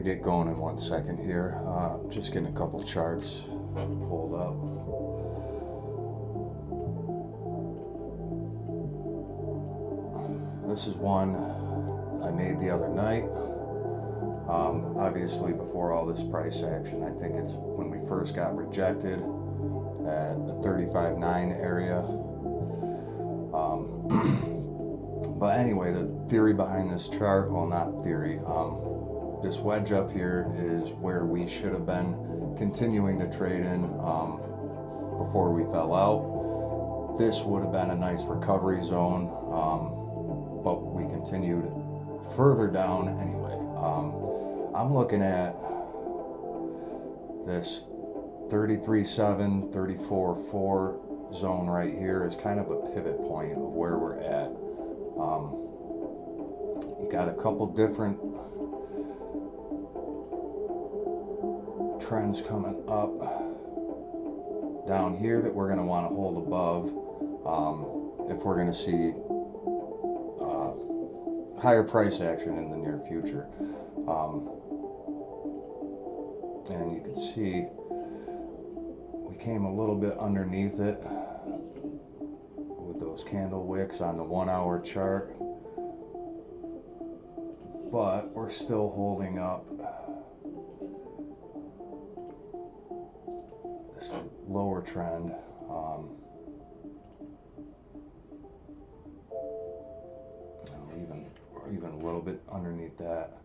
to get going in 1 second here. Just getting a couple charts pulled up. This is one I made the other night. Obviously before all this price action. I think it's when we first got rejected at the 35.9 area. But anyway, the theory behind this chart, well, not theory, this wedge up here is where we should have been continuing to trade in before we fell out. This would have been a nice recovery zone, but we continued further down anyway. I'm looking at this 33.7, 34.4 zone right here is kind of a pivot point of where we're at. You got a couple different trends coming up down here that we're going to want to hold above if we're going to see higher price action in the near future. And you can see we came a little bit underneath it with those candle wicks on the 1 hour chart, but we're still holding up this lower trend. Even a little bit underneath that.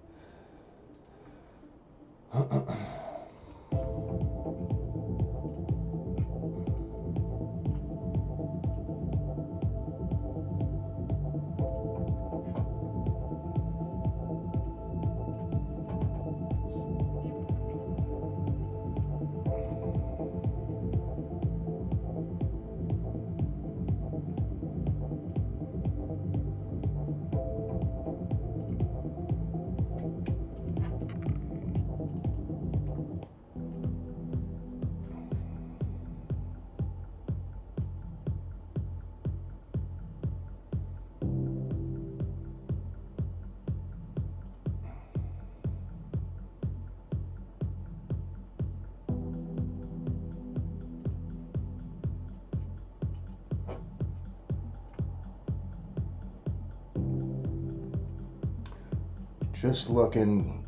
Just looking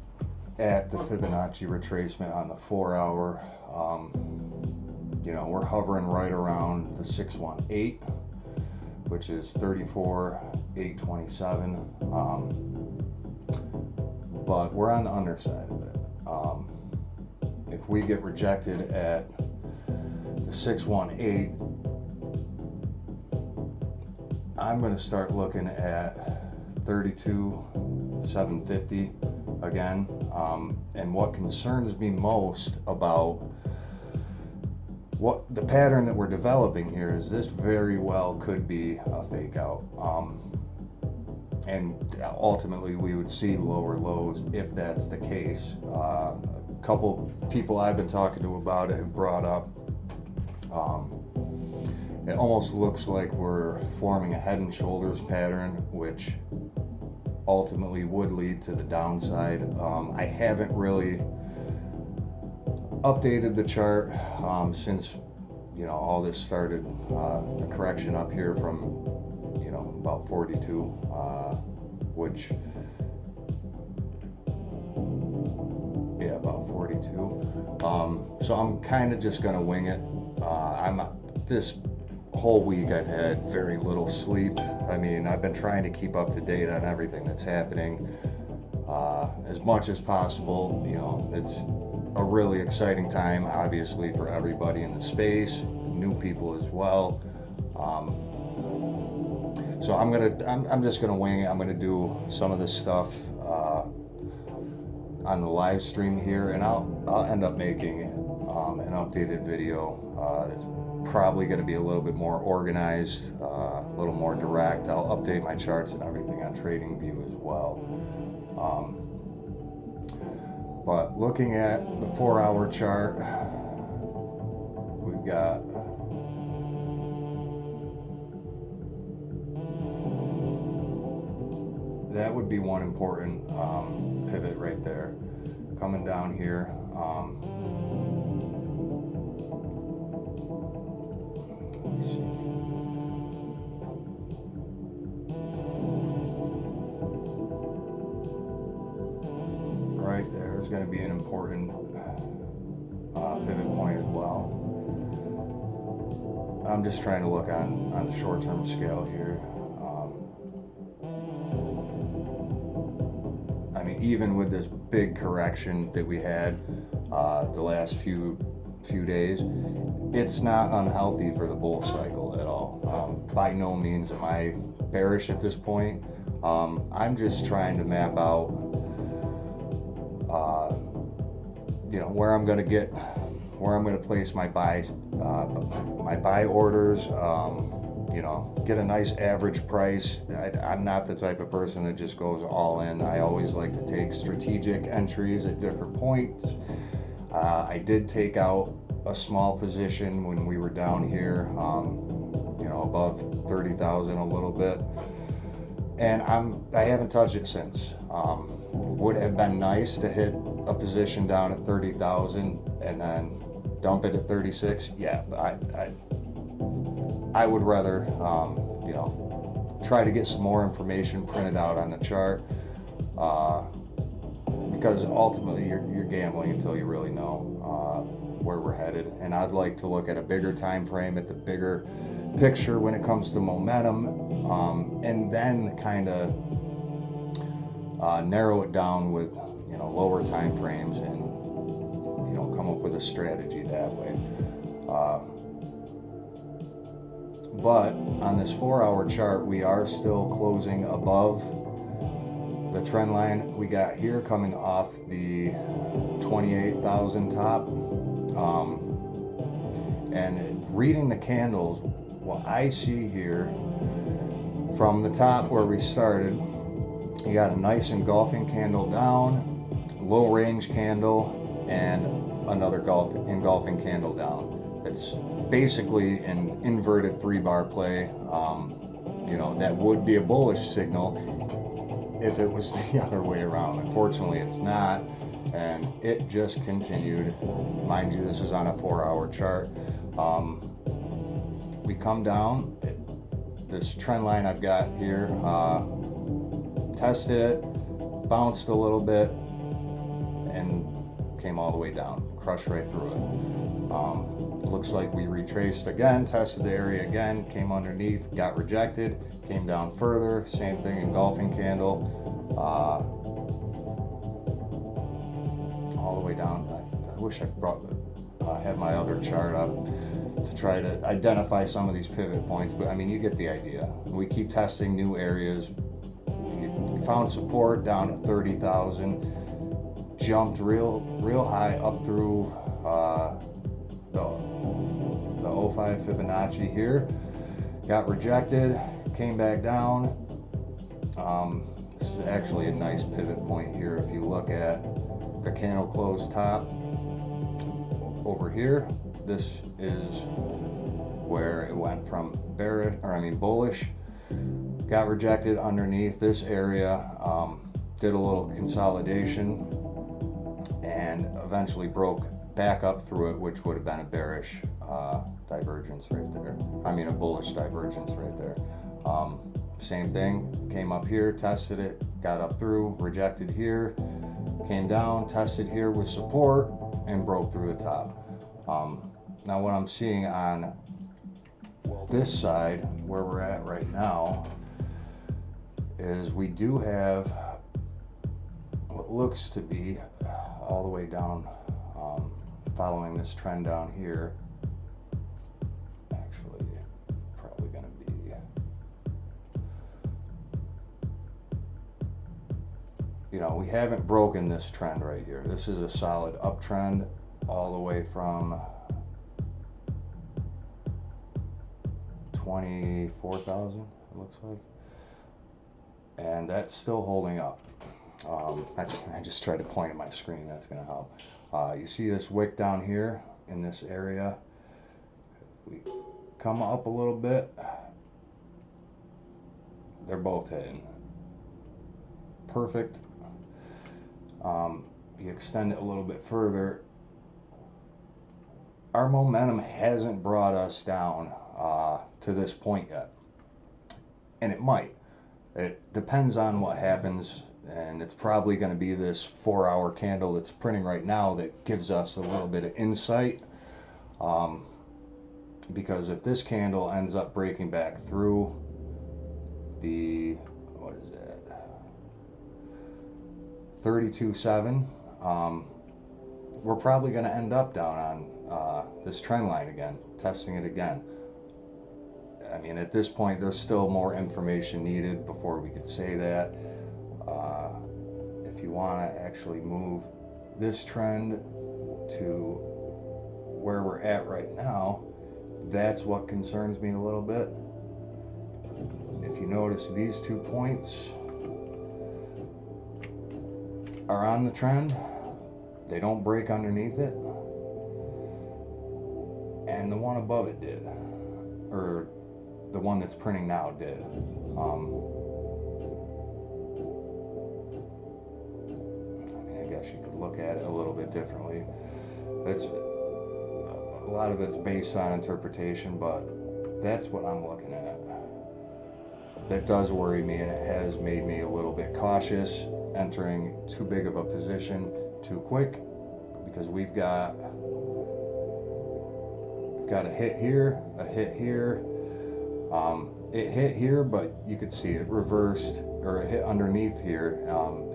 at the Fibonacci retracement on the 4 hour, you know, we're hovering right around the 618, which is 34,827, but we're on the underside of it. If we get rejected at the 618, I'm going to start looking at 32,750 again. And what concerns me most about what the pattern that we're developing here is this very well could be a fake out. And ultimately we would see lower lows if that's the case. A couple people I've been talking to about it have brought up it almost looks like we're forming a head and shoulders pattern, which ultimately would lead to the downside. I haven't really updated the chart since, you know, all this started, the correction up here from, you know, about 42, which, yeah, about 42. So I'm kind of just gonna wing it. This whole week I've had very little sleep. I mean, I've been trying to keep up to date on everything that's happening as much as possible. You know, it's a really exciting time, obviously, for everybody in the space, new people as well. So I'm just gonna wing it. I'm gonna do some of this stuff on the live stream here, and I'll end up making an updated video that's probably going to be a little bit more organized, a little more direct. I'll update my charts and everything on TradingView as well. But looking at the 4 hour chart, we've got that would be one important pivot right there. coming down here. Let me see. Right there is going to be an important pivot point as well. I'm just trying to look on the short-term scale here. I mean, even with this big correction that we had the last few days, it's not unhealthy for the bull cycle at all. By no means am I bearish at this point. I'm just trying to map out, where I'm going to place my buys, my buy orders. Get a nice average price. I'm not the type of person that just goes all in. I always like to take strategic entries at different points. I did take out a small position when we were down here, above 30,000 a little bit, and I haven't touched it since. Would have been nice to hit a position down at 30,000 and then dump it at 36. Yeah, but I would rather, try to get some more information printed out on the chart, because ultimately you're gambling until you really know where we're headed. And I'd like to look at a bigger time frame, at the bigger picture when it comes to momentum, and then kind of narrow it down with lower time frames, and come up with a strategy that way. But on this 4-hour chart, we are still closing above the trend line we got here, coming off the 28,000 top. And reading the candles, what I see here from the top where we started, you got a nice engulfing candle down, low range candle, and another engulfing candle down. It's basically an inverted 3-bar play. That would be a bullish signal if it was the other way around. Unfortunately, it's not, and it just continued. Mind you, this is on a 4-hour chart. We come down, this trend line I've got here, tested it, bounced a little bit, and came all the way down, crushed right through it. Looks like we retraced again, tested the area again, came underneath, got rejected, came down further, same thing, engulfing candle, all the way down. I wish I had my other chart up to try to identify some of these pivot points, but I mean, you get the idea. We keep testing new areas. We found support down at 30,000, jumped real high up through the 05 Fibonacci here, got rejected, came back down. This is actually a nice pivot point here. If you look at the candle close top over here, this is where it went from bullish, got rejected underneath this area, did a little consolidation, and eventually broke back up through it, which would have been a bearish divergence right there. I mean, a bullish divergence right there. Same thing, came up here, tested it, got up through, rejected here, came down, tested here with support, and broke through the top. Now what I'm seeing on this side, where we're at right now, is we do have what looks to be all the way down, following this trend down here. Actually, probably going to be, we haven't broken this trend right here. This is a solid uptrend all the way from 24,000, it looks like, and that's still holding up. I just tried to point at my screen. That's going to help. You see this wick down here in this area. If we come up a little bit, they're both hitting. Perfect. you extend it a little bit further, our momentum hasn't brought us down to this point yet. And it might. It depends on what happens, and it's probably going to be this 4-hour candle that's printing right now that gives us a little bit of insight. Because if this candle ends up breaking back through the, what is that, 32.7, we're probably going to end up down on this trend line again, testing it again. I mean, at this point, there's still more information needed before we could say that. If you want to actually move this trend to where we're at right now, that's what concerns me a little bit. If you notice, these 2 points are on the trend. They don't break underneath it. And the one above it did. Or the one that's printing now did. I mean, I guess you could look at it a little bit differently. It's a lot of it's based on interpretation, but that's what I'm looking at. That does worry me, and it has made me a little bit cautious entering too big of a position too quick, because we've got a hit here, a hit here. It hit here, but you could see it reversed, or it hit underneath here,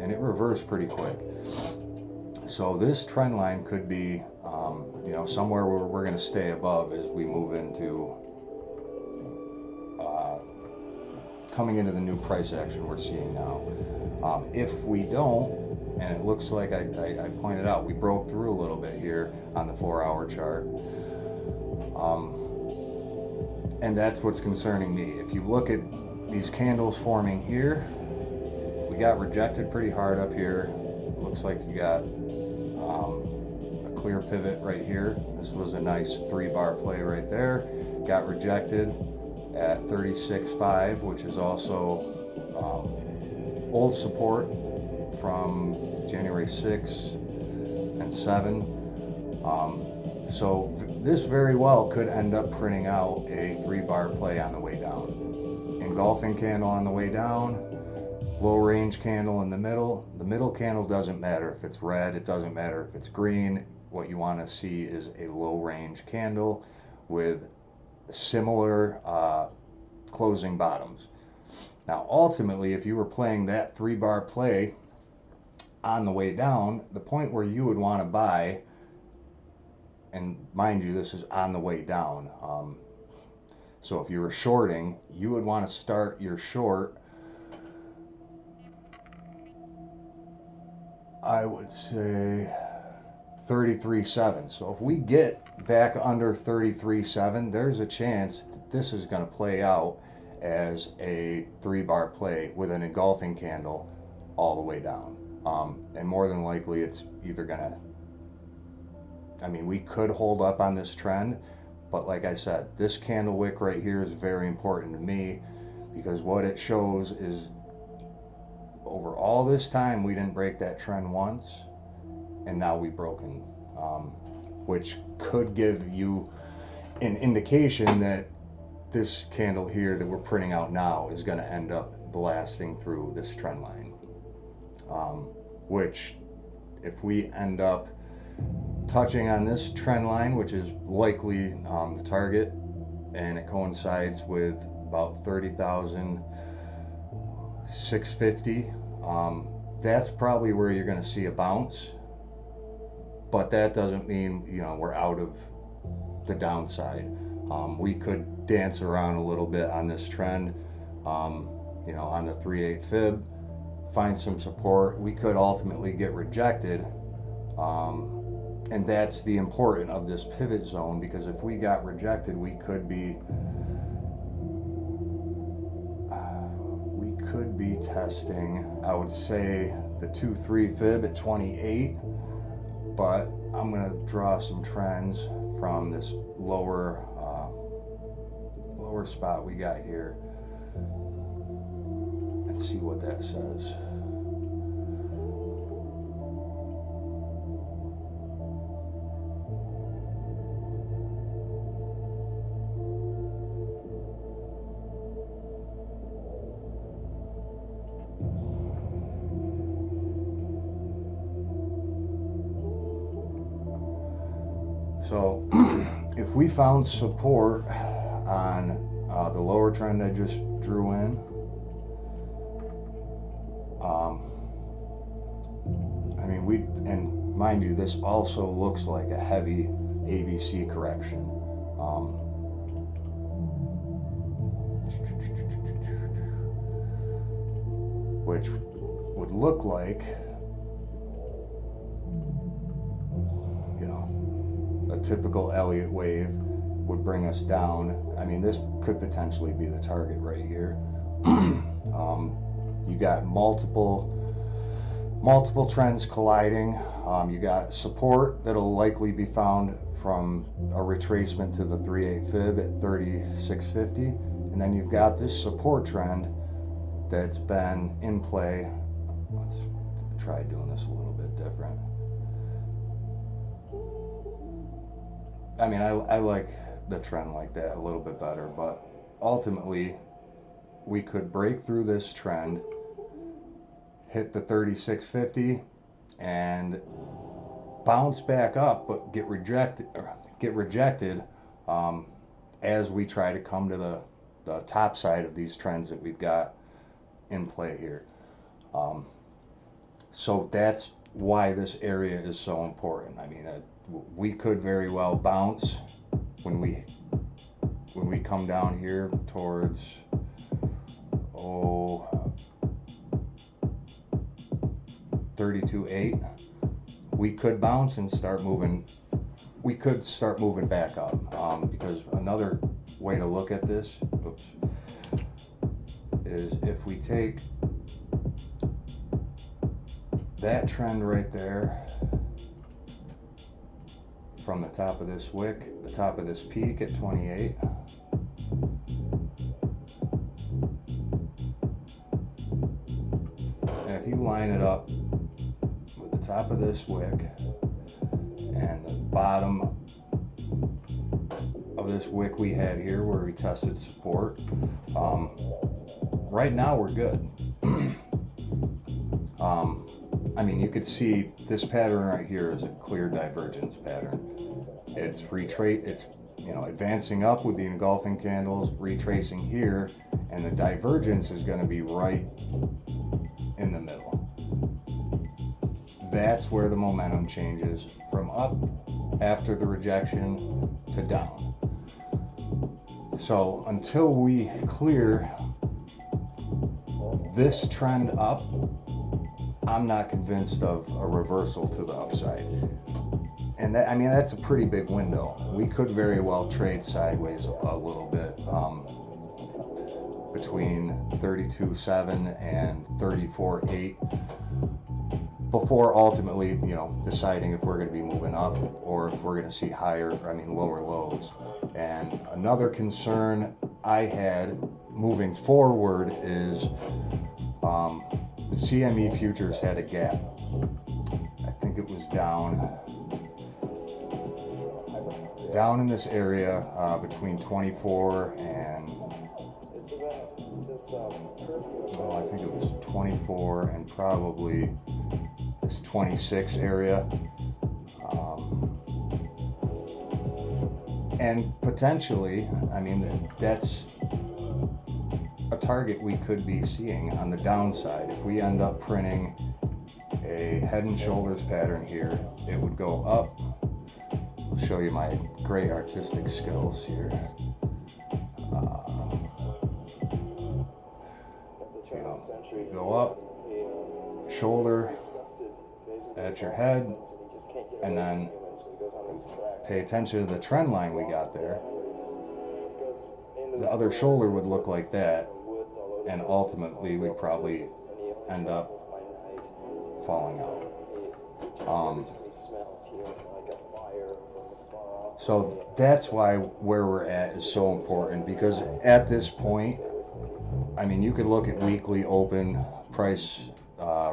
and it reversed pretty quick. So this trend line could be, you know, somewhere where we're going to stay above as we move into coming into the new price action we're seeing now. If we don't, and it looks like I pointed out, we broke through a little bit here on the 4-hour chart. And that's what's concerning me. If you look at these candles forming here, we got rejected pretty hard up here. Looks like you got a clear pivot right here. This was a nice 3-bar play right there. Got rejected at 36.5, which is also old support from January 6 and 7. So this very well could end up printing out a 3-bar play on the way down. Engulfing candle on the way down, low range candle in the middle. The middle candle doesn't matter if it's red, it doesn't matter if it's green. What you want to see is a low range candle with similar closing bottoms. Now ultimately, if you were playing that 3-bar play on the way down, the point where you would want to buy, and mind you, this is on the way down, so if you were shorting, you would want to start your short, I would say 33.7. So if we get back under 33.7, there's a chance that this is going to play out as a 3-bar play with an engulfing candle all the way down. And more than likely, it's either going to, I mean, we could hold up on this trend, but like I said, this candle wick right here is very important to me, because what it shows is over all this time we didn't break that trend once, and now we've broken, which could give you an indication that this candle here that we're printing out now is going to end up blasting through this trend line, which if we end up touching on this trend line, which is likely the target, and it coincides with about 30,650, that's probably where you're going to see a bounce. But that doesn't mean, you know, we're out of the downside. We could dance around a little bit on this trend, you know, on the 3/8 fib, find some support. We could ultimately get rejected, and that's the important of this pivot zone, because if we got rejected, we could be testing, I would say, the 2/3 fib at 28. But I'm going to draw some trends from this lower spot we got here and see what that says. So if we found support on the lower trend I just drew in, I mean, and mind you, this also looks like a heavy ABC correction. Which would look like, you know, a typical Elliott wave would bring us down. I mean, this could potentially be the target right here. You got multiple trends colliding. You got support that'll likely be found from a retracement to the 3/8 fib at 3650, and then you've got this support trend that's been in play. Let's try doing this a little bit different. I mean, I like the trend like that a little bit better, but ultimately we could break through this trend, hit the 3650 and bounce back up, but get rejected as we try to come to the top side of these trends that we've got in play here. So that's why this area is so important. I mean, we could very well bounce when we come down here towards 32.8. We could bounce and start moving. We could start moving back up, because another way to look at this, is if we take that trend right there from the top of this wick, the top of this peak at 28, and if you line it up with the top of this wick and the bottom of this wick we had here where we tested support, right now we're good. I mean, you could see this pattern right here is a clear divergence pattern. It's advancing up with the engulfing candles, retracing here, and the divergence is going to be right in the middle. That's where the momentum changes from up after the rejection to down. So until we clear this trend up, I'm not convinced of a reversal to the upside. And that, I mean, that's a pretty big window. We could very well trade sideways a little bit, between 32.7 and 34.8 before ultimately, deciding if we're going to be moving up or if we're going to see lower lows. And another concern I had moving forward is the CME futures had a gap. I think it was down in this area between 24 and I think it was 24 and probably this 26 area, and potentially, I mean, that's a target we could be seeing on the downside. If we end up printing a head and shoulders pattern here, it would go up. I'll show you my great artistic skills here. Go up, shoulder at your head, and then pay attention to the trend line we got there. The other shoulder would look like that, and ultimately we'd probably end up falling out. So that's why where we're at is so important, because at this point, I mean, you could look at weekly open price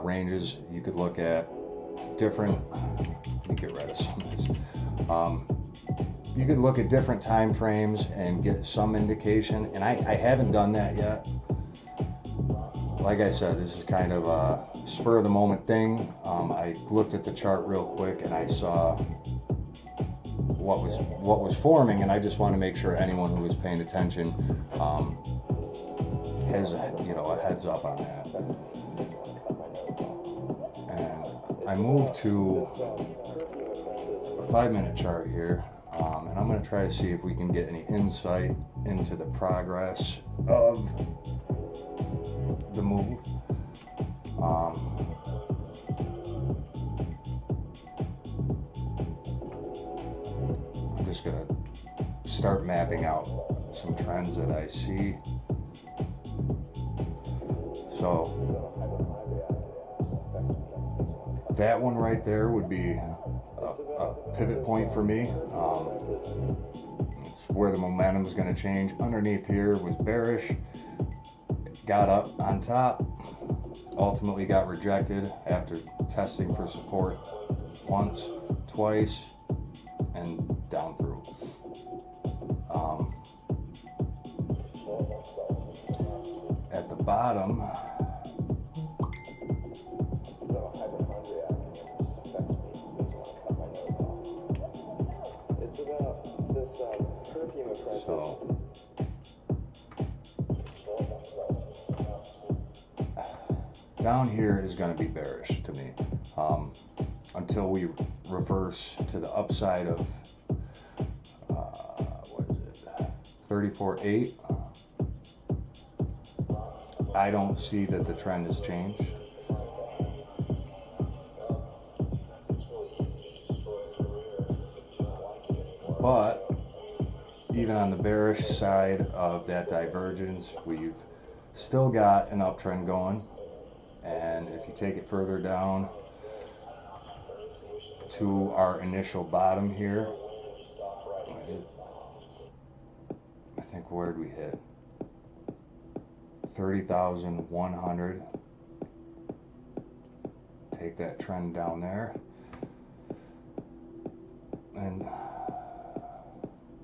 ranges. You could look at different, let me get rid of some of this. You could look at different time frames and get some indication, and I haven't done that yet. Like I said, this is kind of a spur of the moment thing. I looked at the chart real quick and I saw what was forming, and I just want to make sure anyone who was paying attention has a heads up on that. And I moved to a 5-minute chart here, and I'm going to try to see if we can get any insight into the progress of the move. I'm just going to start mapping out some trends that I see. So that one right there would be a pivot point for me. It's where the momentum is going to change. Underneath here was bearish, got up on top, ultimately got rejected after testing for support once, twice, and down through. At the bottom, so down here is going to be bearish to me until we reverse to the upside of what is it, 34.8. I don't see that the trend has changed. But even on the bearish side of that divergence, we've still got an uptrend going. And if you take it further down to our initial bottom here, I think where'd we hit? 30,100. Take that trend down there. And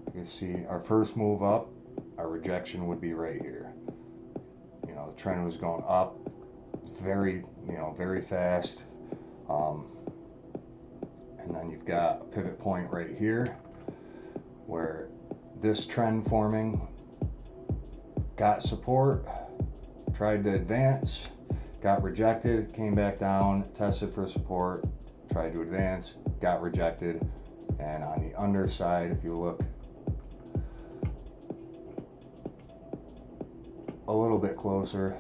you can see our first move up, our rejection would be right here. You know, the trend was going up very fast. And then you've got a pivot point right here where this trend forming got support, tried to advance, got rejected, came back down, tested for support, tried to advance, got rejected. And on the underside, if you look a little bit closer,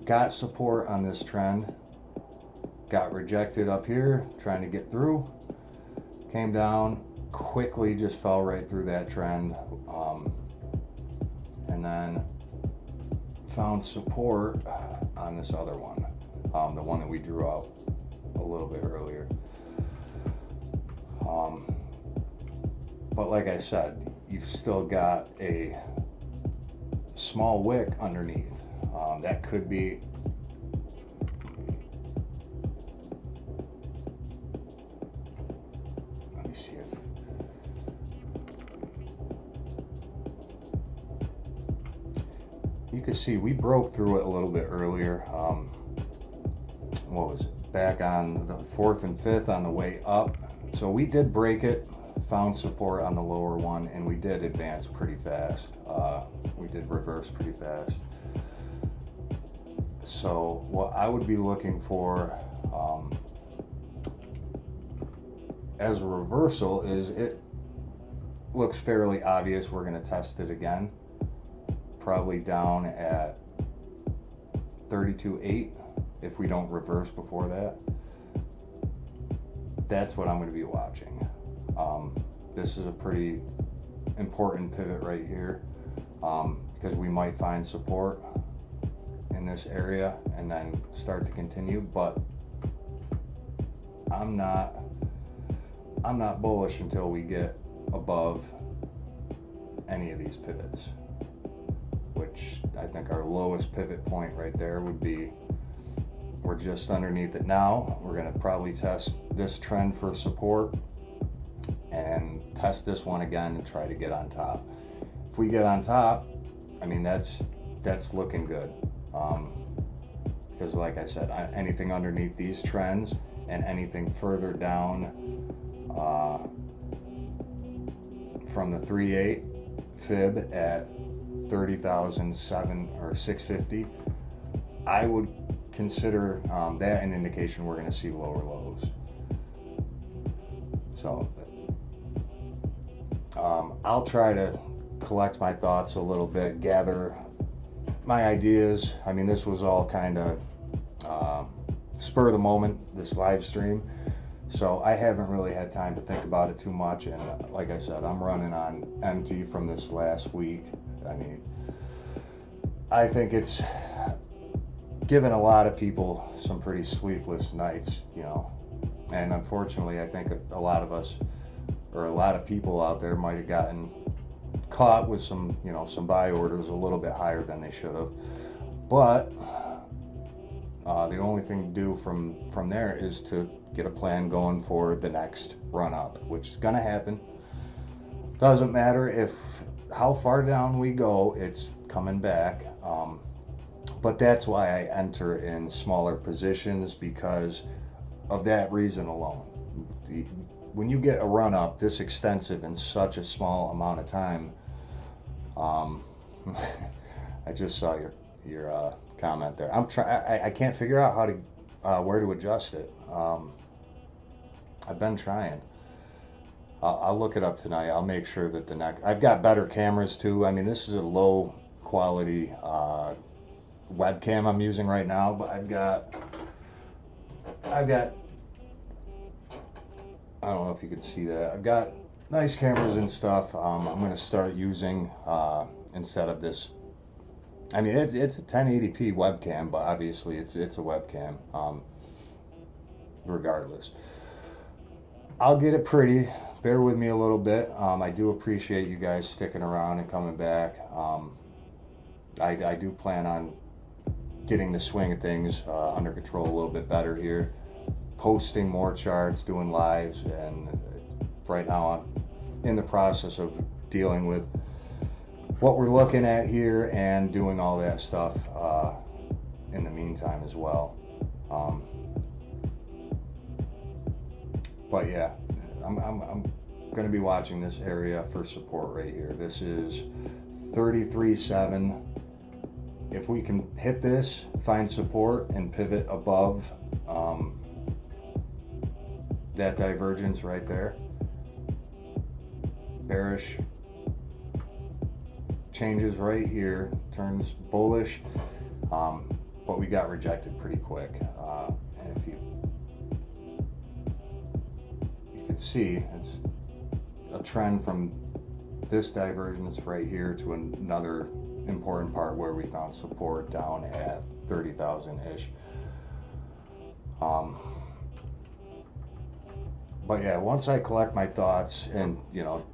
got support on this trend, got rejected up here, trying to get through, came down, quickly just fell right through that trend, and then found support on this other one, the one that we drew out a little bit earlier. But like I said, you've still got a small wick underneath. That could be let me see if you can see we broke through it a little bit earlier. What was it? Back on the 4th and 5th on the way up. So we did break it, found support on the lower one, and we did advance pretty fast. We did reverse pretty fast. So what I would be looking for as a reversal is, it looks fairly obvious we're going to test it again, probably down at 32.8 if we don't reverse before that. That's what I'm going to be watching. This is a pretty important pivot right here, because we might find support in this area and then start to continue, but I'm not bullish until we get above any of these pivots, which I think our lowest pivot point right there would be, we're just underneath it now. We're going to probably test this trend for support and test this one again and try to get on top. If we get on top, I mean, that's looking good, because like I said, anything underneath these trends and anything further down from the 3.8 fib at 30,007 or 650, I would consider that an indication we're going to see lower lows. So I'll try to collect my thoughts a little bit, gather my ideas. I mean, this was all kind of spur of the moment, this live stream, so I haven't really had time to think about it too much. And like I said, I'm running on empty from this last week. I mean, I think it's given a lot of people some pretty sleepless nights, you know, and unfortunately I think a lot of us, or a lot of people out there, might have gotten caught with some, you know, some buy orders a little bit higher than they should have. But the only thing to do from there is to get a plan going for the next run up, which is going to happen. Doesn't matter if how far down we go, it's coming back. But that's why I enter in smaller positions, because of that reason alone. When you get a run up this extensive in such a small amount of time, I just saw your comment there. I can't figure out how to where to adjust it. I've been trying. I'll look it up tonight. I'll make sure that I've got better cameras too. I mean, this is a low quality webcam I'm using right now, but I've got I don't know if you can see that. I've got nice cameras and stuff. I'm going to start using instead of this. I mean, it's a 1080p webcam, but obviously it's a webcam. Regardless, I'll get it pretty. Bear with me a little bit. I do appreciate you guys sticking around and coming back. I do plan on getting the swing of things under control a little bit better here, posting more charts, doing lives, and right now I'm in the process of dealing with what we're looking at here and doing all that stuff in the meantime as well. But yeah, I'm going to be watching this area for support right here. This is 33.7. If we can hit this, find support, and pivot above that divergence right there, bearish, changes right here, turns bullish, but we got rejected pretty quick. And if you can see, it's a trend from this divergence right here to another important part where we found support down at 30,000-ish. But yeah, once I collect my thoughts and, you know,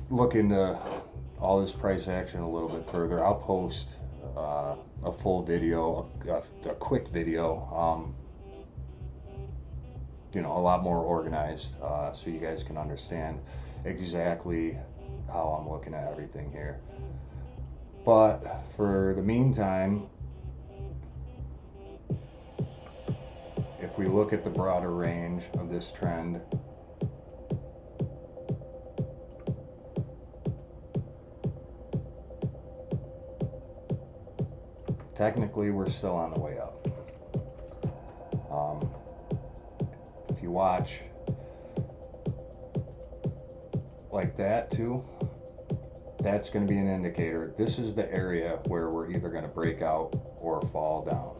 look into all this price action a little bit further, I'll post a full video, a quick video, you know, a lot more organized, so you guys can understand exactly how I'm looking at everything here. But for the meantime, if we look at the broader range of this trend, technically we're still on the way up. If you watch like that too, that's going to be an indicator. This is the area where we're either going to break out or fall down.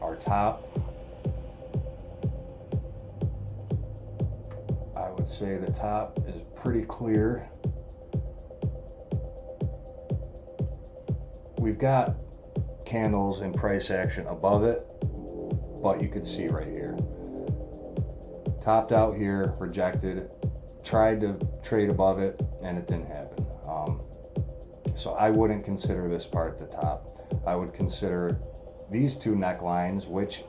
Our top, I would say the top is pretty clear. We've got candles and price action above it, but you can see right here, topped out here, rejected, tried to trade above it, and it didn't happen. So I wouldn't consider this part the top. I would consider these two necklines, which,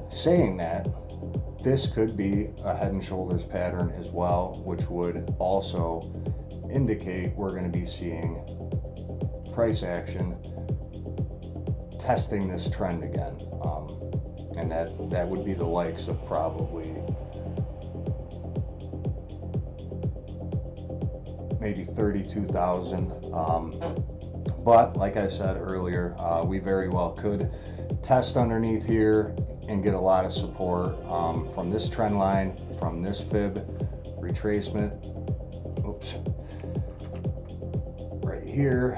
saying that, this could be a head and shoulders pattern as well, which would also indicate we're going to be seeing price action testing this trend again. And that would be the likes of probably maybe 32,000. But like I said earlier, we very well could test underneath here and get a lot of support from this trend line, from this fib retracement. Oops. Right here,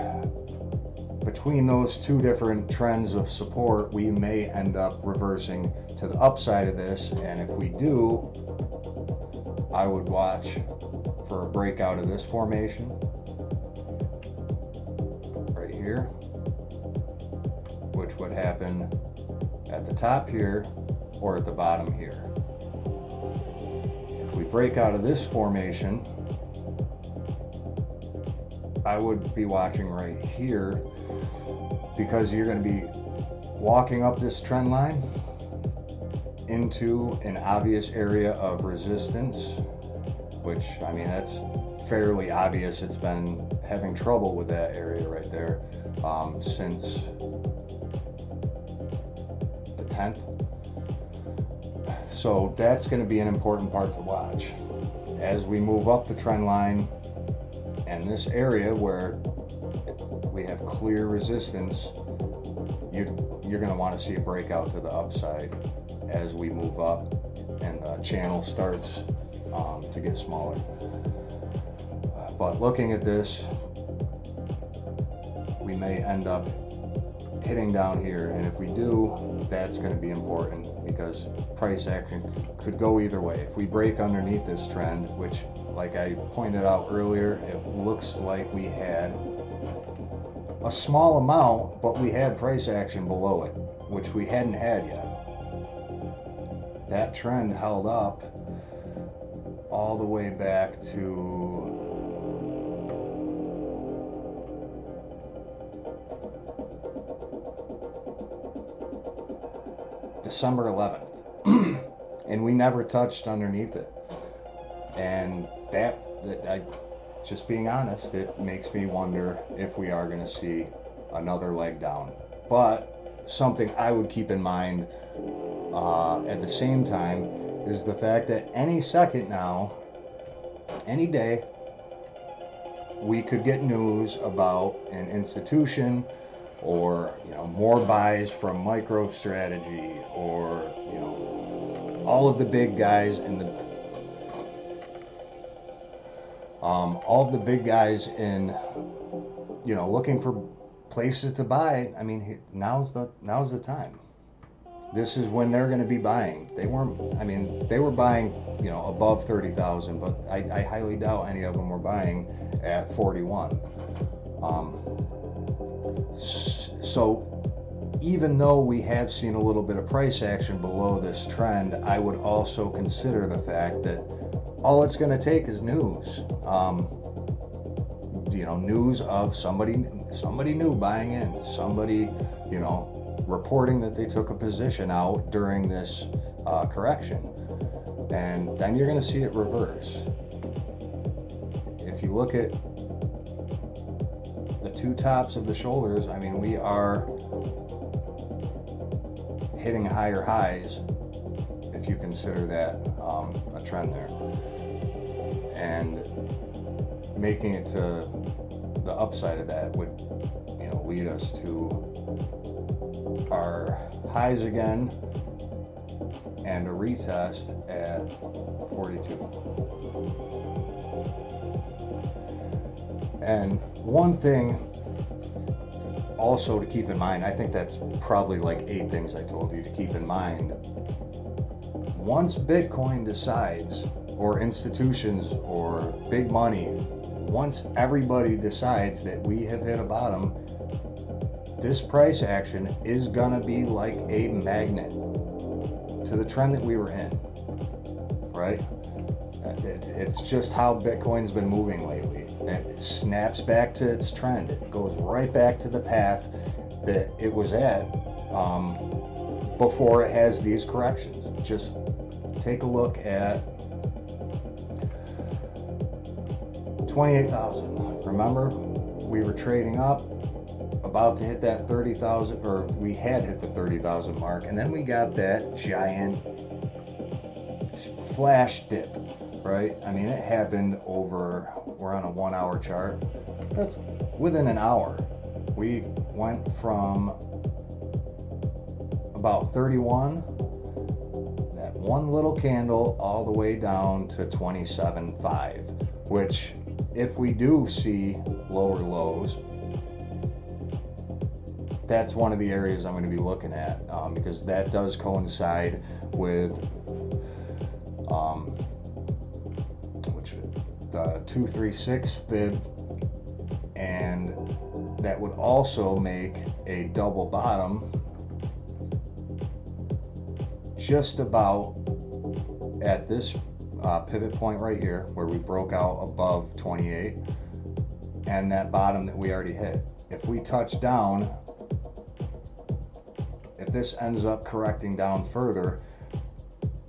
between those two different trends of support, we may end up reversing to the upside of this, and if we do, I would watch for a breakout of this formation right here, which would happen at the top here or at the bottom here. If we break out of this formation, I would be watching right here, because you're going to be walking up this trend line into an obvious area of resistance, which, I mean, that's fairly obvious. It's been having trouble with that area right there since the 10th. So that's going to be an important part to watch as we move up the trend line, and this area where we have clear resistance, you're going to want to see a breakout to the upside as we move up and the channel starts to get smaller. But looking at this, we may end up hitting down here, and if we do, that's going to be important, because price action could go either way. If we break underneath this trend, which, like I pointed out earlier, it looks like we had a small amount, but we had price action below it, which we hadn't had yet. That trend held up all the way back to December 11th, and we never touched underneath it. And that just being honest, it makes me wonder if we are going to see another leg down. But something I would keep in mind at the same time is the fact that any second now, any day, we could get news about an institution, or more buys from MicroStrategy, or all of the big guys in the looking for places to buy. I mean, now's the time. This is when they're going to be buying. They were buying above 30,000, but I highly doubt any of them were buying at 41. So even though we have seen a little bit of price action below this trend, I would also consider the fact that all it's going to take is news. News of somebody new buying in, somebody, reporting that they took a position out during this correction, and then you're going to see it reverse. If you look at the two tops of the shoulders, I mean, we are hitting higher highs, if you consider that a trend there, and making it to the upside of that would lead us to our highs again and a retest at 42. And one thing also to keep in mind, I think that's probably like 8 things I told you to keep in mind. Once Bitcoin decides, or institutions, or big money, once everybody decides that we have hit a bottom, this price action is gonna be like a magnet to the trend that we were in, right? It's just how Bitcoin's been moving lately. It snaps back to its trend. It goes right back to the path that it was at before it has these corrections. Just take a look at 28,000. Remember, we were trading up, about to hit that 30,000, or we had hit the 30,000 mark, and then we got that giant flash dip right? I mean, it happened over, we're on a 1 hour chart. That's within an hour. We went from about 31, that one little candle, all the way down to 27.5, which if we do see lower lows, that's one of the areas I'm going to be looking at, because that does coincide with which the 236 fib, and that would also make a double bottom just about at this pivot point right here where we broke out above 28 and that bottom that we already hit. If we touch down, if this ends up correcting down further,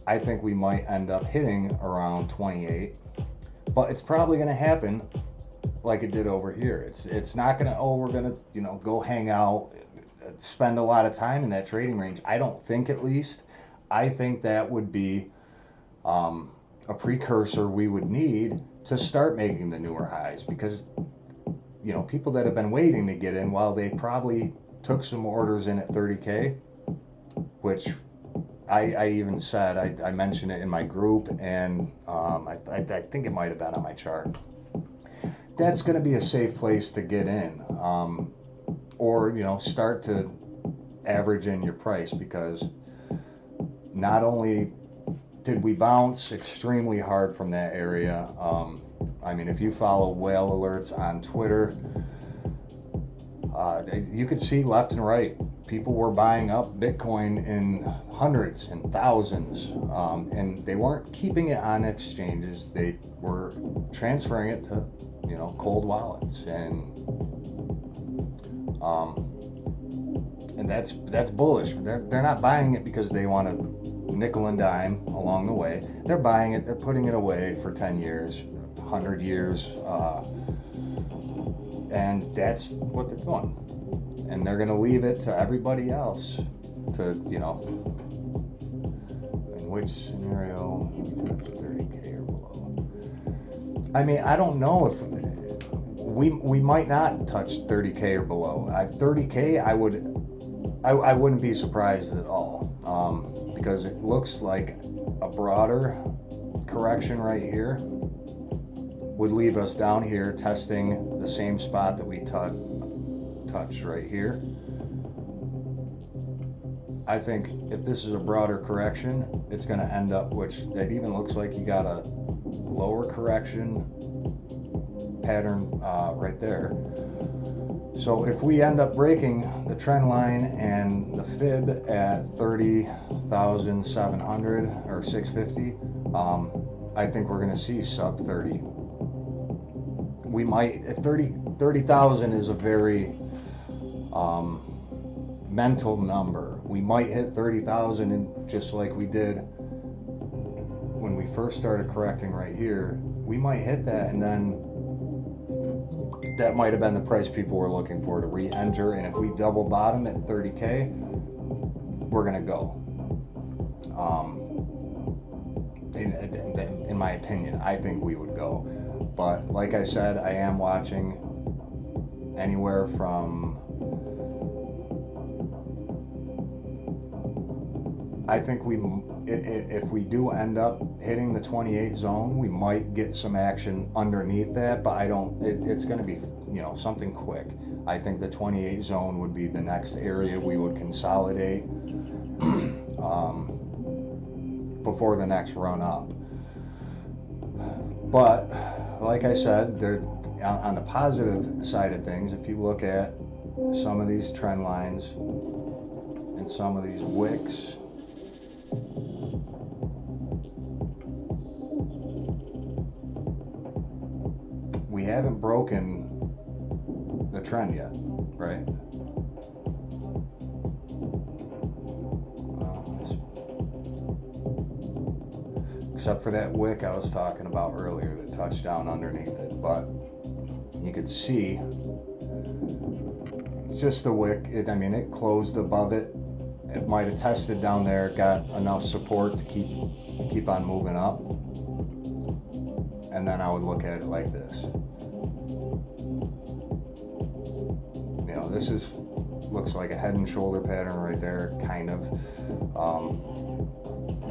I think we might end up hitting around 28, but it's probably going to happen like it did over here. It's not going to, oh, we're going to, go hang out, spend a lot of time in that trading range. I don't think, at least. I think that would be a precursor we would need to start making the newer highs, because people that have been waiting to get in, while they probably took some orders in at 30K, which I even said, I mentioned it in my group, and I think it might have been on my chart. That's going to be a safe place to get in, or start to average in your price, because not only did we bounce extremely hard from that area, I mean, if you follow whale alerts on Twitter, you could see left and right, people were buying up Bitcoin in hundreds and thousands, and they weren't keeping it on exchanges. They were transferring it to, cold wallets, and that's bullish. They're not buying it because they want to nickel and dime along the way. They're buying it. They're putting it away for 10 years, 100 years, and that's what they're doing. And they're going to leave it to everybody else to, in which scenario 30K or below. I mean, I don't know if we might not touch 30K or below. 30K, I wouldn't be surprised at all, because it looks like a broader correction right here would leave us down here testing the same spot that we touched right here. I think if this is a broader correction, it's going to end up, which that even looks like you got a lower correction pattern right there. So if we end up breaking the trend line and the fib at 30,700 or 650, I think we're going to see sub 30. We might, 30,000 is a very mental number. We might hit 30,000, and just like we did when we first started correcting right here, we might hit that, and then that might have been the price people were looking for to re-enter. And if we double bottom at 30K, we're gonna go. In my opinion, I think we would go. But like I said, I am watching anywhere from, I think if we do end up hitting the 28 zone, we might get some action underneath that, but it's going to be, something quick. I think the 28 zone would be the next area we would consolidate before the next run up. But like I said, on the positive side of things, if you look at some of these trend lines and some of these wicks, we haven't broken the trend yet, right? Except for that wick I was talking about earlier that touched down underneath it. But you could see it's just the wick. It closed above it. It might have tested down there, got enough support to keep on moving up. and then I would look at it like this. You know, this is looks like a head and shoulder pattern right there, kind of.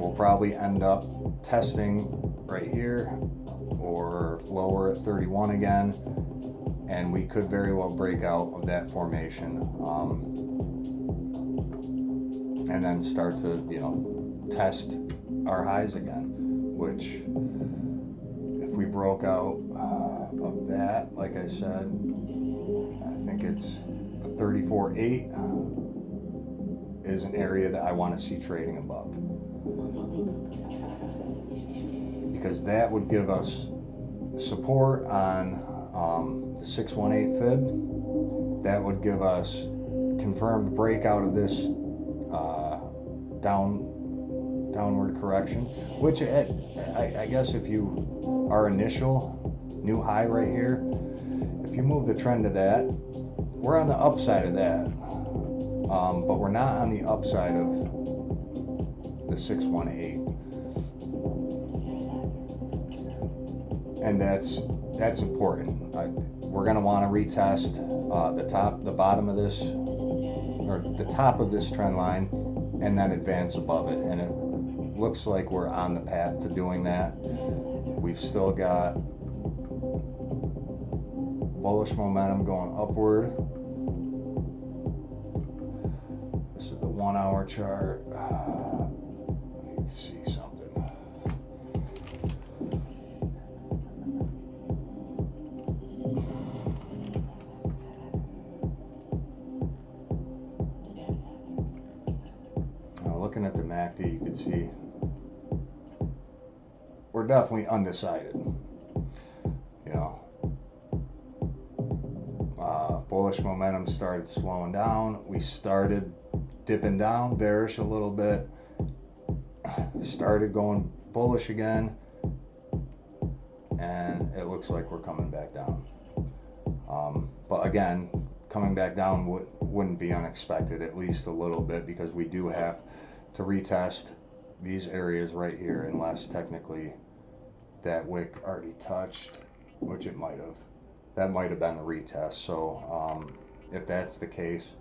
We'll probably end up testing right here or lower at 31 again, and we could very well break out of that formation, and then start to, you know, test our highs again, which if we broke out of that, like I said, I think it's the 34.8 is an area that I want to see trading above, because that would give us support on the 618 fib. That would give us confirmed breakout of this downward correction, which I guess if you, our initial new high right here, if you move the trend to that, we're on the upside of that, but we're not on the upside of the 618, and that's important. We're going to want to retest the bottom of this, or the top of this trend line, and then advance above it, and it looks like we're on the path to doing that. We've still got bullish momentum going upward. This is the 1 hour chart. I need to see something. Now, looking at the MACD, you can see we're definitely undecided. You know, bullish momentum started slowing down. We started dipping down, bearish a little bit, started going bullish again, and it looks like we're coming back down. But again, coming back down wouldn't be unexpected, at least a little bit, because we do have to retest these areas right here, unless technically that wick already touched, which it might have. That might have been the retest. So if that's the case,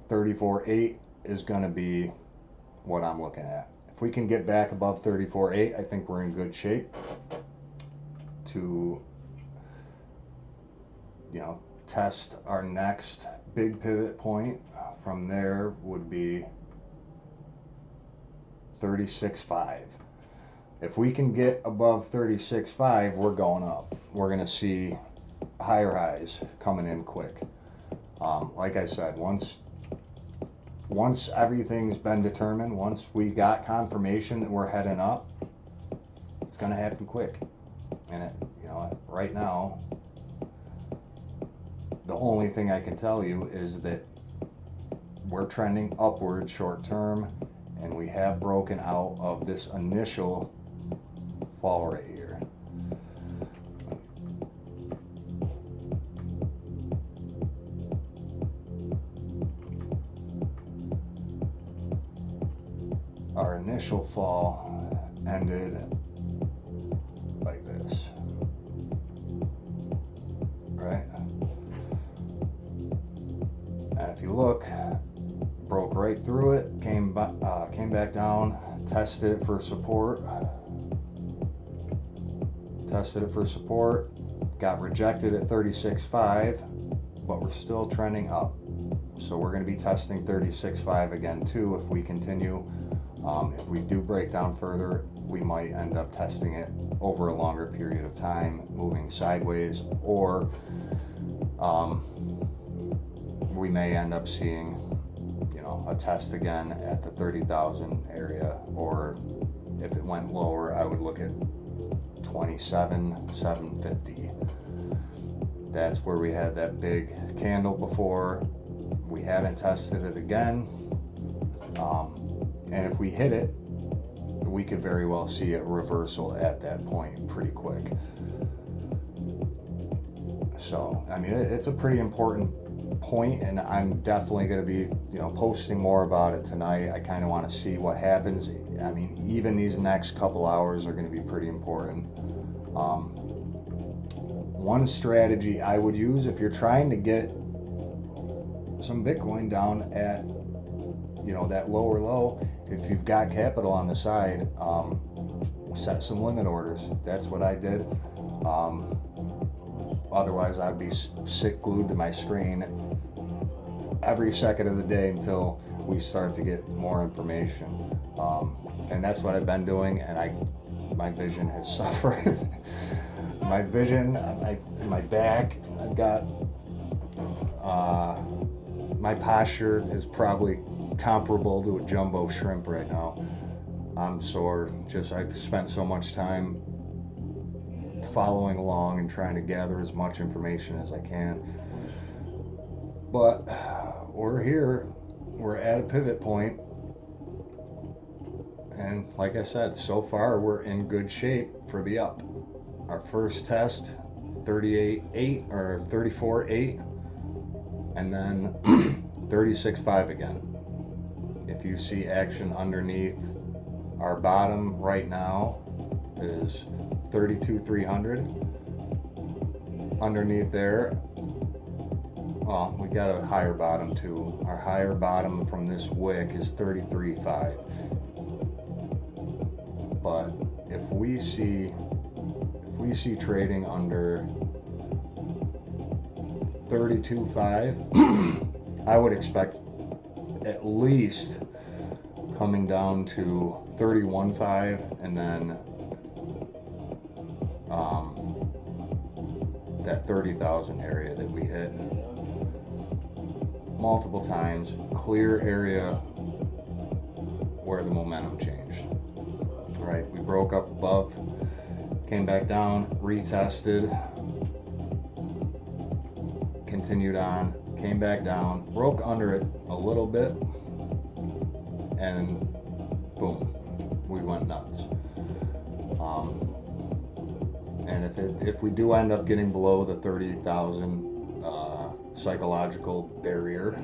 34.8 is going to be what I'm looking at. If we can get back above 34.8, I think we're in good shape to, you know, test our next big pivot point. From there would be 36.5. If we can get above 36.5, we're going up. We're going to see higher highs coming in quick. Like I said, once everything's been determined, once we got confirmation that we're heading up, it's going to happen quick. And you know, right now, the only thing I can tell you is that we're trending upward short term, and we have broken out of this initial fall right here. Our initial fall ended like this, right? And if you look, broke right through it, came back down, tested it for support, got rejected at 36.5, but we're still trending up. So we're going to be testing 36.5 again too if we continue. If we do break down further, we might end up testing it over a longer period of time, moving sideways, or we may end up seeing, you know, a test again at the 30,000 area, or if it went lower, I would look at 27,750. That's where we had that big candle before. We haven't tested it again, and if we hit it, we could very well see a reversal at that point pretty quick. So I mean, it's a pretty important point, and I'm definitely going to be, posting more about it tonight. I kind of want to see what happens. I mean, even these next couple hours are going to be pretty important. One strategy I would use if you're trying to get some Bitcoin down at, that lower low, if you've got capital on the side, set some limit orders. That's what I did. Otherwise, I'd be sick glued to my screen every second of the day until we start to get more information. And that's what I've been doing, and my vision has suffered. My vision, my back, I've got, my posture is probably comparable to a jumbo shrimp right now. I'm sore. I've spent so much time following along and trying to gather as much information as I can. But we're here. We're at a pivot point. And like I said, so far we're in good shape for the up. Our first test, 38.8 or 34.8, and then 36.5 again. If you see action underneath our bottom right now is 32,300. Underneath there, well, we got a higher bottom too. Our higher bottom from this wick is 33.5. But if we see trading under 32.5, I would expect at least coming down to 31.5, and then that 30,000 area that we hit multiple times, clear area where the momentum changed. All right, we broke up above, came back down, retested, continued on, came back down, broke under it a little bit, and boom, we went nuts. And if we do end up getting below the 30,000 psychological barrier,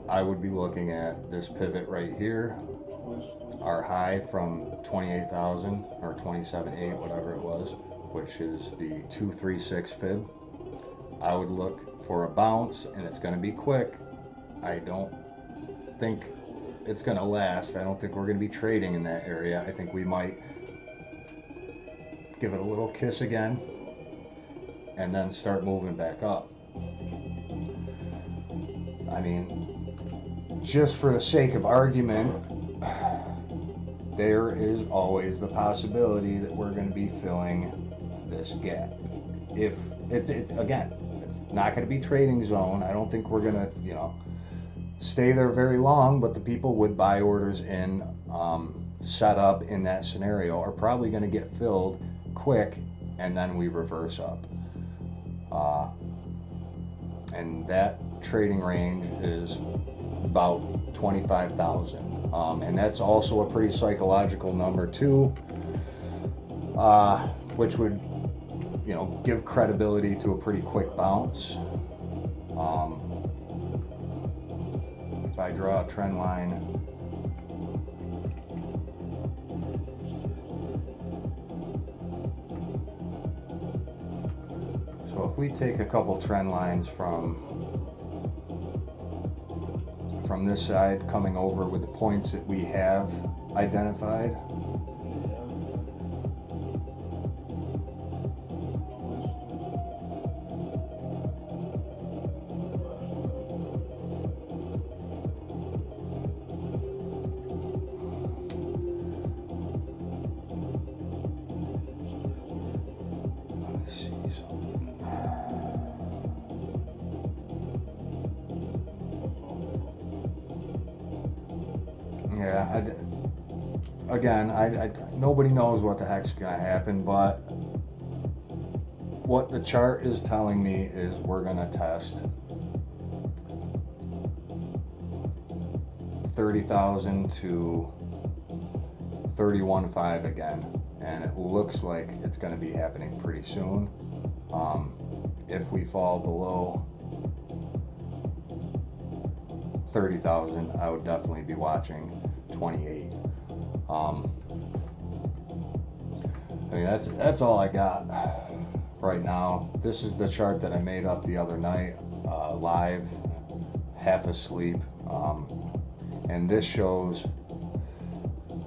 I would be looking at this pivot right here, our high from 28,000 or 27.8, whatever it was, which is the 236 fib. I would look for a bounce, and it's going to be quick. I don't think it's going to last. I don't think we're going to be trading in that area. I think we might give it a little kiss again and then start moving back up. I mean, just for the sake of argument, there is always the possibility that we're going to be filling this gap. If it's again, it's not going to be trading zone. I don't think we're going to, stay there very long, but the people with buy orders in set up in that scenario are probably going to get filled quick, and then we reverse up. And that trading range is about 25,000. And that's also a pretty psychological number too, which would, give credibility to a pretty quick bounce. If I draw a trend line, so if we take a couple trend lines from this side coming over with the points that we have identified, again, nobody knows what the heck's gonna happen, but what the chart is telling me is we're gonna test 30,000 to 31.5 again, and it looks like it's gonna be happening pretty soon. If we fall below 30,000, I would definitely be watching 28. I mean, that's all I got right now. This is the chart that I made up the other night, live, half asleep, and this shows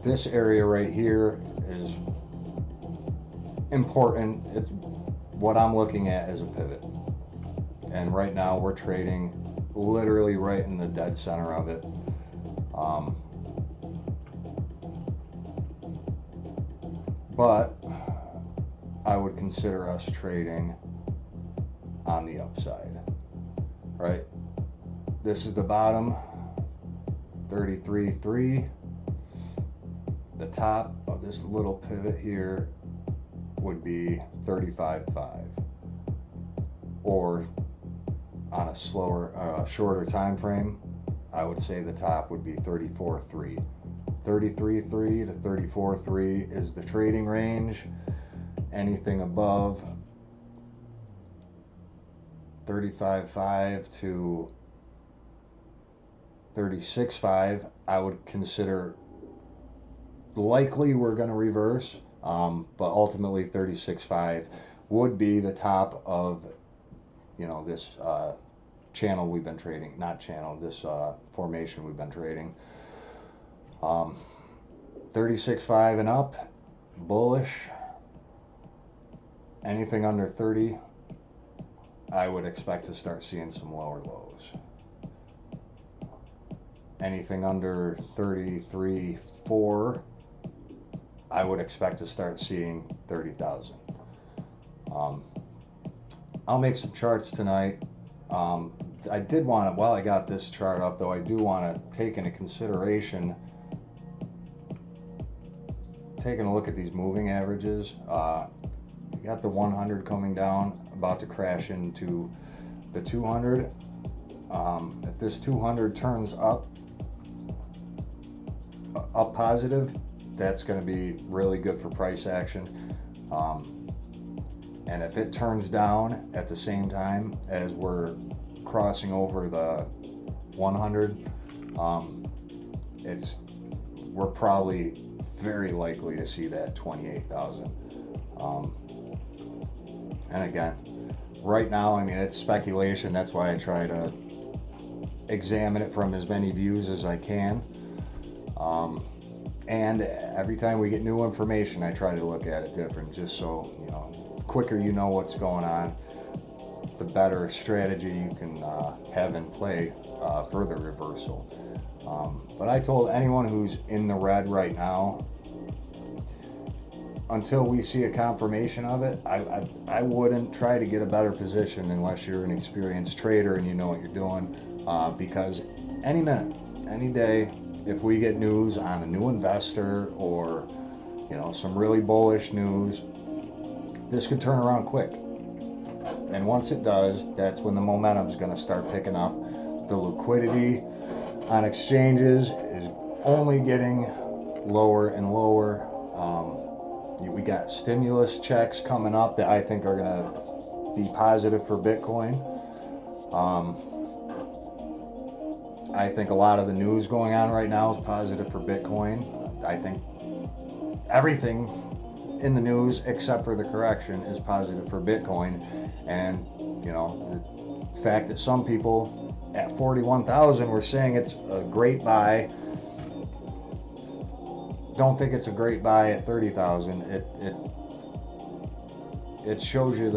this area right here is important. It's what I'm looking at as a pivot, and right now we're trading literally right in the dead center of it. But I would consider us trading on the upside, right? This is the bottom, 33.3. The top of this little pivot here would be 35.5, or on a slower, shorter time frame, I would say the top would be 34.3. 33.3 to 34.3 is the trading range. Anything above 35.5 to 36.5, I would consider likely we're going to reverse, but ultimately 36.5 would be the top of, this channel we've been trading, not channel, this formation we've been trading. 36.5 and up, bullish. Anything under 30, I would expect to start seeing some lower lows. Anything under 33.4, I would expect to start seeing 30,000. I'll make some charts tonight. I did want to, while I got this chart up though, I do want to take into consideration taking a look at these moving averages. You got the 100 coming down, about to crash into the 200. If this 200 turns up positive, that's going to be really good for price action. And if it turns down at the same time as we're crossing over the 100, we're probably very likely to see that 28,000. And again, right now, I mean, it's speculation. That's why I try to examine it from as many views as I can. And every time we get new information, I try to look at it different, just so, the quicker you know what's going on, the better strategy you can have in play for the reversal. But I told anyone who's in the red right now, until we see a confirmation of it, I wouldn't try to get a better position unless you're an experienced trader and you know what you're doing, because any minute, any day, if we get news on a new investor or some really bullish news, this could turn around quick. And once it does, that's when the momentum is going to start picking up. The liquidity on exchanges is only getting lower and lower. We got stimulus checks coming up that I think are going to be positive for Bitcoin. I think a lot of the news going on right now is positive for Bitcoin. I think everything in the news except for the correction is positive for Bitcoin. And the fact that some people at 41,000 were saying it's a great buy, don't think it's a great buy at 30,000. It shows you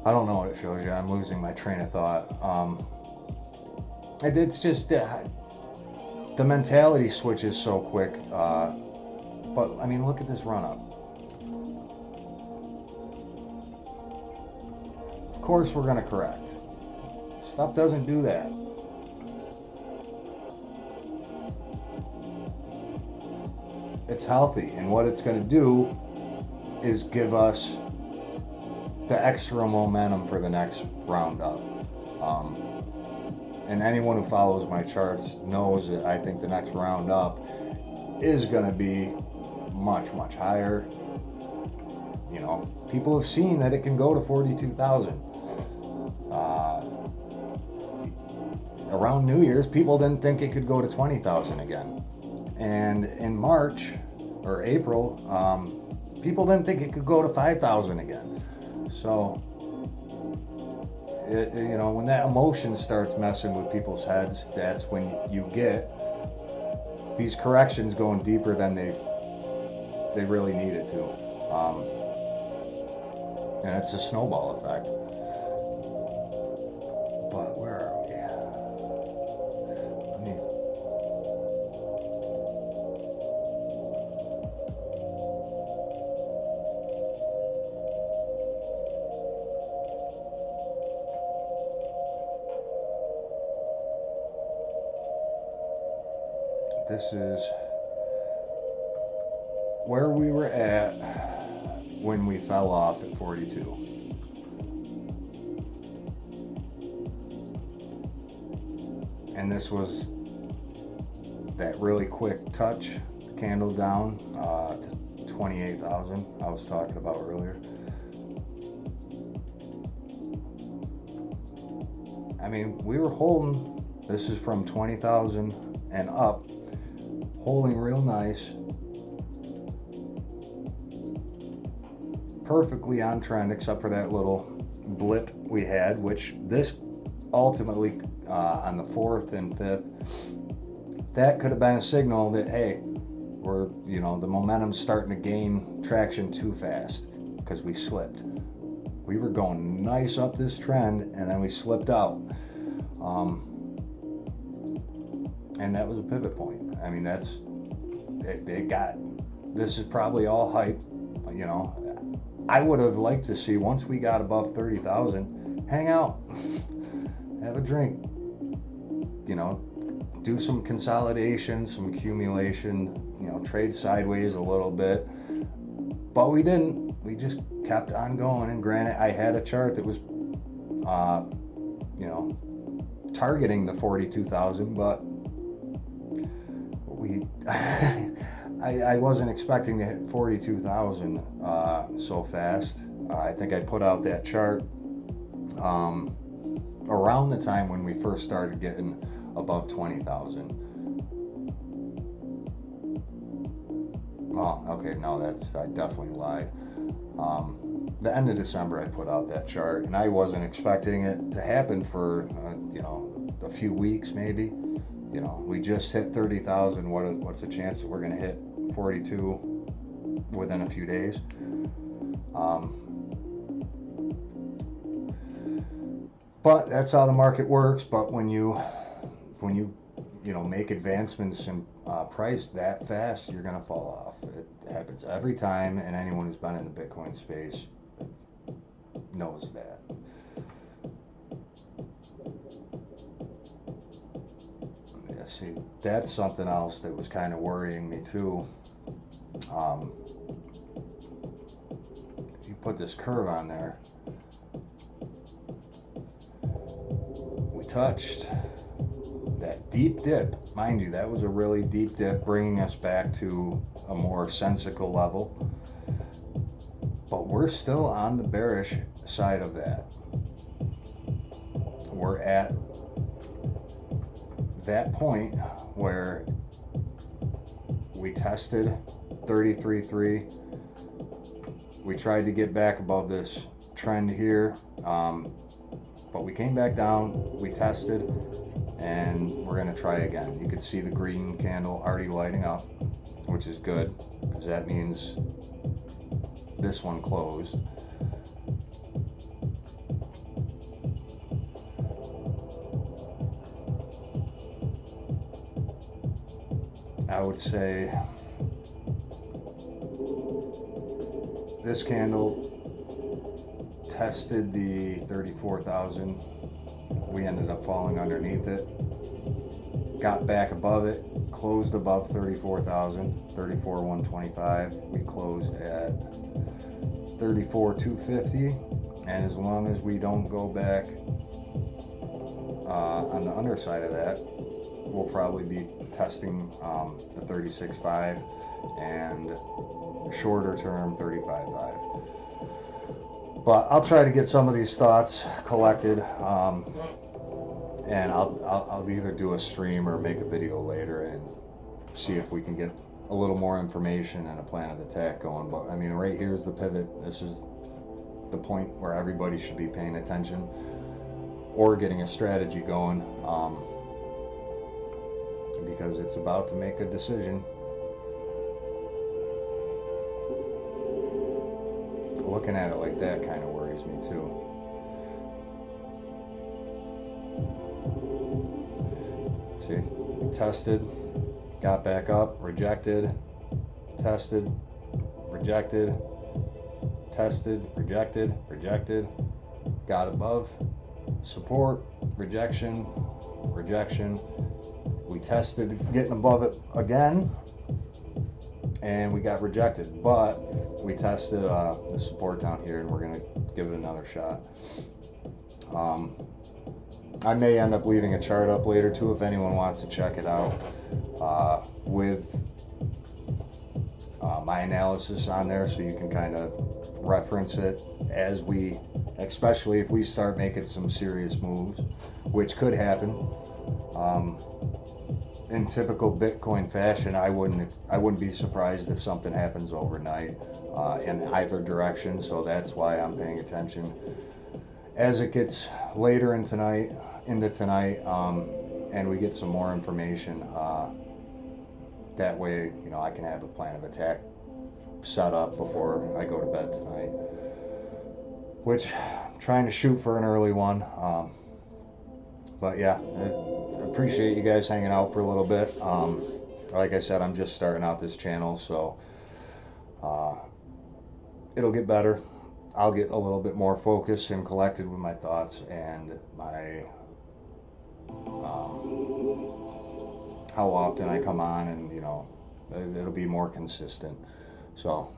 I don't know what it shows you. I'm losing my train of thought. It's just the mentality switches so quick. But I mean, look at this run up. Of course we're going to correct. Stuff doesn't do that. It's healthy, and what it's going to do is give us the extra momentum for the next round up. And anyone who follows my charts knows that I think the next round up is going to be much, much higher. People have seen that it can go to 42,000. around New Year's, people didn't think it could go to 20,000 again. And in March or April, people didn't think it could go to 5,000 again. So, you know, when that emotion starts messing with people's heads, that's when you get these corrections going deeper than they really needed to. And it's a snowball effect. But where are we? Let me. This is where we were at when we fell off at 42. And this was that really quick touch, candle down to 28,000 I was talking about earlier. I mean, we were holding, this is from 20,000 and up, holding real nice, perfectly on trend except for that little blip we had, which this ultimately on the 4th and 5th, that could have been a signal that, hey, we're, you know, the momentum's starting to gain traction too fast because we slipped. We were going nice up this trend and then we slipped out. And that was a pivot point. I mean, that's, it got, this is probably all hype, you know. I would have liked to see, once we got above 30,000, hang out, have a drink, you know, do some consolidation, some accumulation, you know, trade sideways a little bit. But we didn't. We just kept on going. And granted, I had a chart that was, you know, targeting the 42,000, but we, I wasn't expecting to hit 42,000 so fast. I think I put out that chart around the time when we first started getting above 20,000. Oh, okay, no, I definitely lied. The end of December I put out that chart, and I wasn't expecting it to happen for, you know, a few weeks maybe. You know, we just hit 30,000. What's the chance that we're going to hit 42 within a few days? But that's how the market works. But when you know, make advancements in price that fast, you're going to fall off. It happens every time, and anyone who's been in the Bitcoin space knows that. Yeah, see, that's something else that was kind of worrying me too. If you put this curve on there, we touched that deep dip. Mind you, that was a really deep dip, bringing us back to a more sensical level. But we're still on the bearish side of that. We're at that point where we tested 33.3. We tried to get back above this trend here, but we came back down, we tested, and we're going to try again. You can see the green candle already lighting up, which is good, because that means this one closed. I would say this candle tested the 34,000. We ended up falling underneath it, got back above it, closed above 34,000, 34,125. We closed at 34,250, and as long as we don't go back on the underside of that, we'll probably be testing the 36.5 and shorter term 35.5. But I'll try to get some of these thoughts collected And I'll either do a stream or make a video later and see if we can get a little more information and a plan of attack going. But I mean, right here's the pivot. This is the point where everybody should be paying attention or getting a strategy going, because it's about to make a decision. Looking at it like that kind of worries me too. See, tested, got back up, rejected, tested, rejected, tested, rejected, rejected, got above, support, rejection, rejection. We tested getting above it again, and we got rejected, but we tested the support down here, and we're gonna give it another shot. I may end up leaving a chart up later too if anyone wants to check it out, with my analysis on there, so you can kind of reference it as we, especially if we start making some serious moves, which could happen. In typical Bitcoin fashion, I wouldn't be surprised if something happens overnight in either direction. So that's why I'm paying attention as it gets later into tonight, and we get some more information. That way, you know, I can have a plan of attack set up before I go to bed tonight, which I'm trying to shoot for an early one. But yeah, I appreciate you guys hanging out for a little bit. Like I said, I'm just starting out this channel, so it'll get better. I'll get a little bit more focused and collected with my thoughts and my how often I come on, and you know, it'll be more consistent. So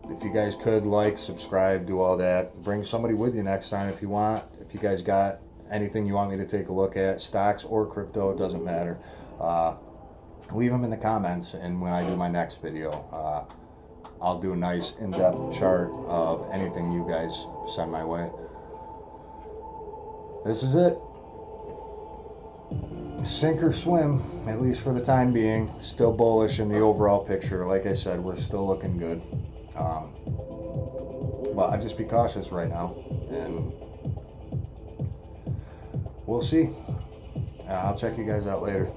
if you guys could like, subscribe, do all that, bring somebody with you next time if you want. If you guys got anything you want me to take a look at, stocks or crypto, it doesn't matter, leave them in the comments, and when I do my next video, I'll do a nice in-depth chart of anything you guys send my way. This is it. Sink or swim, at least for the time being. Still bullish in the overall picture. Like I said, we're still looking good. But I'd just be cautious right now, and we'll see. I'll check you guys out later.